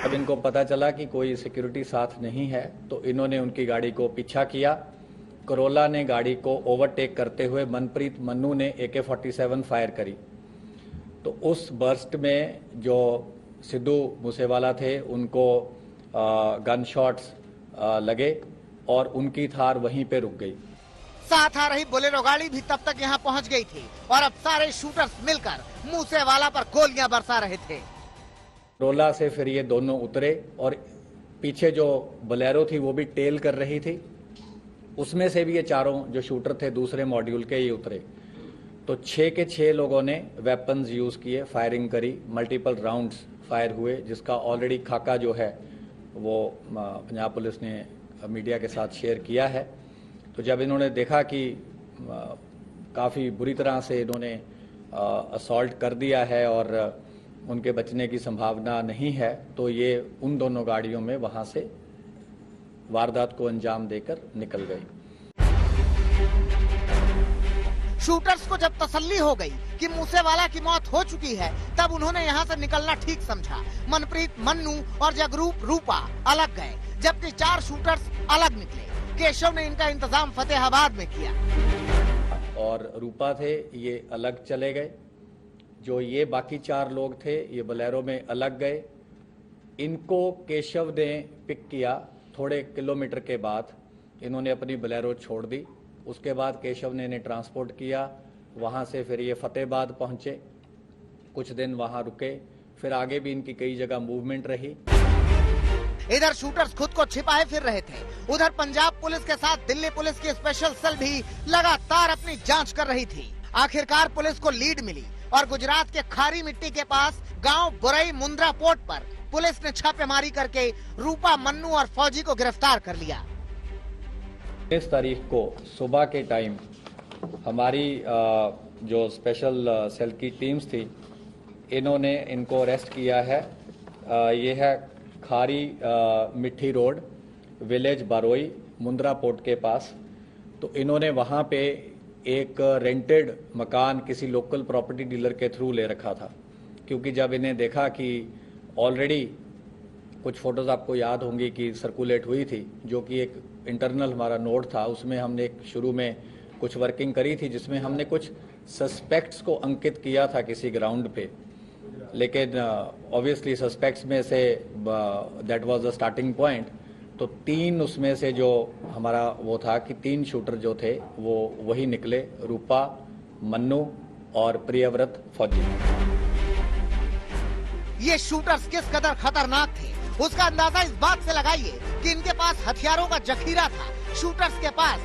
अब इनको पता चला कि कोई सिक्योरिटी साथ नहीं है तो इन्होंने उनकी गाड़ी को पीछा किया। करोला ने गाड़ी को ओवरटेक करते हुए मनप्रीत मन्नू ने AK-47 फायर करी। तो उस बर्स्ट में जो सिद्धू मूसेवाला थे उनको गन शॉट्स लगे और उनकी थार वहीं पे रुक गई। साथ आ रही बोलेरो गाड़ी भी तब तक यहां पहुंच गई थी और अब सारे शूटर्स मिलकर मूसेवाला पर गोलियां बरसा रहे थे। करोला से फिर ये दोनों उतरे और पीछे जो बोलेरो थी वो भी टेल कर रही थी, उसमें से भी ये चारों जो शूटर थे दूसरे मॉड्यूल के ये उतरे। तो 6 के 6 लोगों ने वेपन्स यूज किए, फायरिंग करी, मल्टीपल राउंड्स फायर हुए, जिसका ऑलरेडी खाका जो है वो पंजाब पुलिस ने मीडिया के साथ शेयर किया है। तो जब इन्होंने देखा कि काफ़ी बुरी तरह से इन्होंने असॉल्ट कर दिया है और उनके बचने की संभावना नहीं है, तो ये उन दोनों गाड़ियों में वहां से वारदात को अंजाम देकर निकल गए। शूटर्स को जब तसल्ली हो गई कि मूसेवाला की मौत हो चुकी है, तब उन्होंने यहां से निकलना ठीक समझा। मनप्रीत मन्नू और जगरूप रूपा अलग गए, जबकि 4 शूटर्स अलग निकले। केशव ने इनका इंतजाम फतेहाबाद में किया और रूपा थे ये अलग चले गए। जो ये बाकी 4 लोग थे ये बोलेरो में अलग गए। इनको केशव ने पिक किया। थोड़े किलोमीटर के बाद इन्होंने अपनी बोलेरो छोड़ दी। उसके बाद केशव ने इन्हें ट्रांसपोर्ट किया। वहां से फिर ये फतेहाबाद पहुंचे, कुछ दिन वहां रुके, फिर आगे भी इनकी कई जगह मूवमेंट रही। इधर शूटर्स खुद को छिपाए फिर रहे थे, उधर पंजाब पुलिस के साथ दिल्ली पुलिस की स्पेशल सेल भी लगातार अपनी जांच कर रही थी। आखिरकार पुलिस को लीड मिली और गुजरात के खारी मिट्टी के पास गांव बुरई मुंद्रा पोर्ट पर पुलिस ने छापेमारी करके रूपा, मन्नू और फौजी को गिरफ्तार कर लिया। इस तारीख को सुबह के टाइम हमारी जो स्पेशल सेल की टीम्स थी इन्होंने इनको अरेस्ट किया है। ये है खारी मिट्टी रोड, विलेज बारोई, मुंद्रा पोर्ट के पास। तो इन्होंने वहाँ पे एक रेंटेड मकान किसी लोकल प्रॉपर्टी डीलर के थ्रू ले रखा था, क्योंकि जब इन्हें देखा कि ऑलरेडी कुछ फोटोज आपको याद होंगी कि सर्कुलेट हुई थी, जो कि एक इंटरनल हमारा नोट था, उसमें हमने एक शुरू में कुछ वर्किंग करी थी जिसमें हमने कुछ सस्पेक्ट्स को अंकित किया था किसी ग्राउंड पे। लेकिन ऑब्वियसली सस्पेक्ट्स में say that was the starting point. तो 3 उसमें से जो हमारा वो था कि 3 शूटर जो थे वो वही निकले, रूपा, मन्नू और प्रियव्रत फौजी। ये शूटर्स किस कदर खतरनाक थे उसका अंदाजा इस बात से लगाइए कि इनके पास हथियारों का जखीरा था। शूटर्स के पास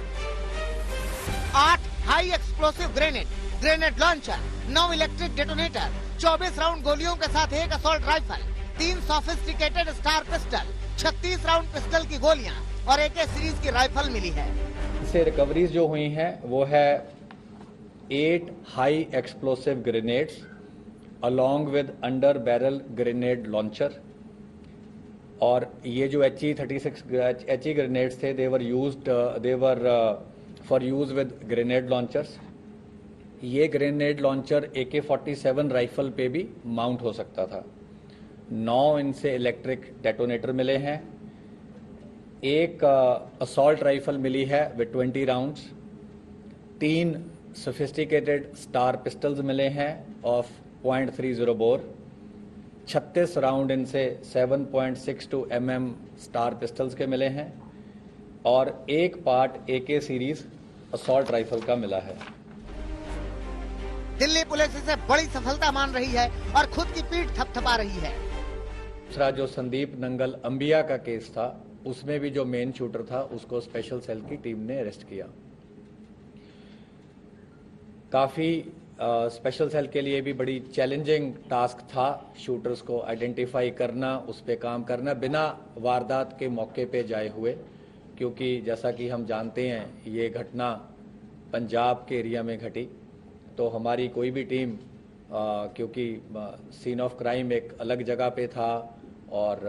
8 high explosive grenade launcher, 9 electric detonator, 24 round गोलियों के साथ 1 assault rifle, 3 sophisticated star pistol, 36 round pistol की गोलियां और AK सीरीज की राइफल मिली है। इससे रिकवरीज जो हुई हैं वो है 8 high explosive grenades along with under barrel grenade launcher, और ये जो HE ग्रेनेड्स थे they were for use with grenade launchers। ये ग्रेनेड लॉन्चर AK-47 राइफल पे भी माउंट हो सकता था। 9 इनसे इलेक्ट्रिक डेटोनेटर मिले हैं। एक असॉल्ट राइफल मिली है with 20 rounds. 3 sophisticated star pistols मिले हैं ऑफ .30 बोर। 36 राउंड इनसे 7.62 mm स्टार पिस्टल्स के मिले हैं और एक part AK series assault rifle का मिला है। दिल्ली पुलिस इसे बड़ी सफलता मान रही है और खुद की पीठ थपथपा रही है। दूसरा जो संदीप नंगल अंबिया का केस था उसमें भी जो मेन शूटर था उसको स्पेशल सेल की टीम ने अरेस्ट किया। काफी स्पेशल सेल के लिए भी बड़ी चैलेंजिंग टास्क था शूटर्स को आइडेंटिफाई करना, उस पर काम करना बिना वारदात के मौके पे जाए हुए, क्योंकि जैसा कि हम जानते हैं ये घटना पंजाब के एरिया में घटी। तो हमारी कोई भी टीम क्योंकि सीन ऑफ क्राइम एक अलग जगह पे था और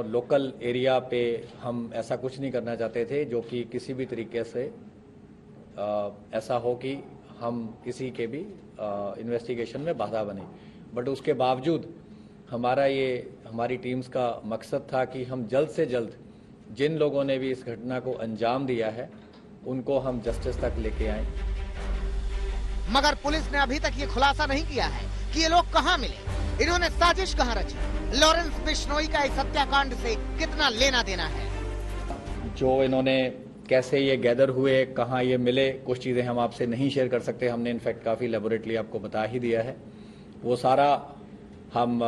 लोकल एरिया पे हम ऐसा कुछ नहीं करना चाहते थे जो कि किसी भी तरीके से ऐसा हो कि हम किसी के भी इन्वेस्टिगेशन में बाधा बने। बट उसके बावजूद हमारा ये हमारी टीम्स का मकसद था कि हम जल्द से जल्द जिन लोगों ने भी इस घटना को अंजाम दिया है उनको हम जस्टिस तक लेके आए। मगर पुलिस ने अभी तक ये खुलासा नहीं किया है कि ये लोग कहां मिले, इन्होंने साजिश कहां रची, लॉरेंस बिश्नोई का इस हत्याकांड से कितना लेना देना है। जो इन्होंने कैसे ये गैदर हुए, कहां ये मिले, कुछ चीजें हम आपसे नहीं शेयर कर सकते। हमने इनफैक्ट काफी एलेबोरेटली आपको बता ही दिया है। वो सारा हम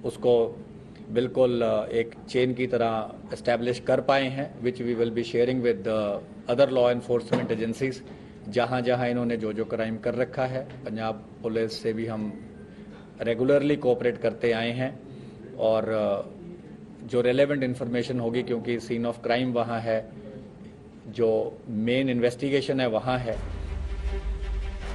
उसको बिल्कुल एक चेन की तरह एस्टैब्लिश कर पाए हैं, which we will be sharing with other law enforcement agencies. जहां जहां इन्होंने जो जो क्राइम कर रखा है, पंजाब पुलिस से भी हम रेगुलरली कोऑपरेट करते आए हैं और जो रेलेवेंट इंफॉर्मेशन होगी, क्योंकि सीन ऑफ क्राइम वहां है, जो मेन इन्वेस्टिगेशन है वहां है।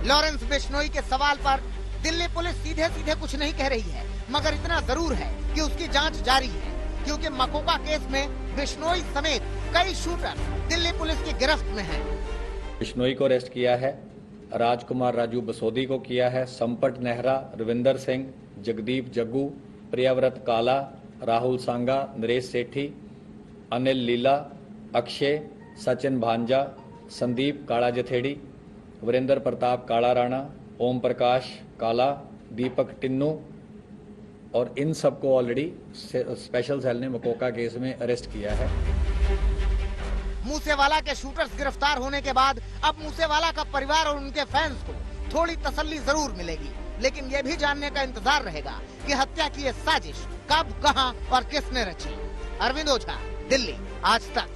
लॉरेंस बिश्नोई के सवाल पर दिल्ली पुलिस सीधे सीधे कुछ नहीं कह रही है, मगर इतना जरूर है कि उसकी जांच जारी है, क्योंकि मकोका केस में बिश्नोई समेत कई शूटर दिल्ली पुलिस की गिरफ्त में हैं। बिश्नोई को अरेस्ट किया है, राजकुमार राजू बसोदी को किया है, संपट नेहरा, रविंदर सिंह, जगदीप जग्गू, प्रियव्रत काला, राहुल सांगा, नरेश सेठी, अनिल लीला, अक्षय, सचिन भांजा, संदीप काला जथेड़ी, वीरेंद्र प्रताप काला राणा, ओम प्रकाश काला, दीपक टिन्नू, और इन सबको ऑलरेडी स्पेशल सेल ने मकोका केस में अरेस्ट किया है। मूसेवाला के शूटर्स गिरफ्तार होने के बाद अब मूसेवाला का परिवार और उनके फैंस को थोड़ी तसल्ली जरूर मिलेगी, लेकिन ये भी जानने का इंतजार रहेगा कि हत्या की ये साजिश कब, कहां और किसने रची। अरविंद ओझा, दिल्ली, आज तक।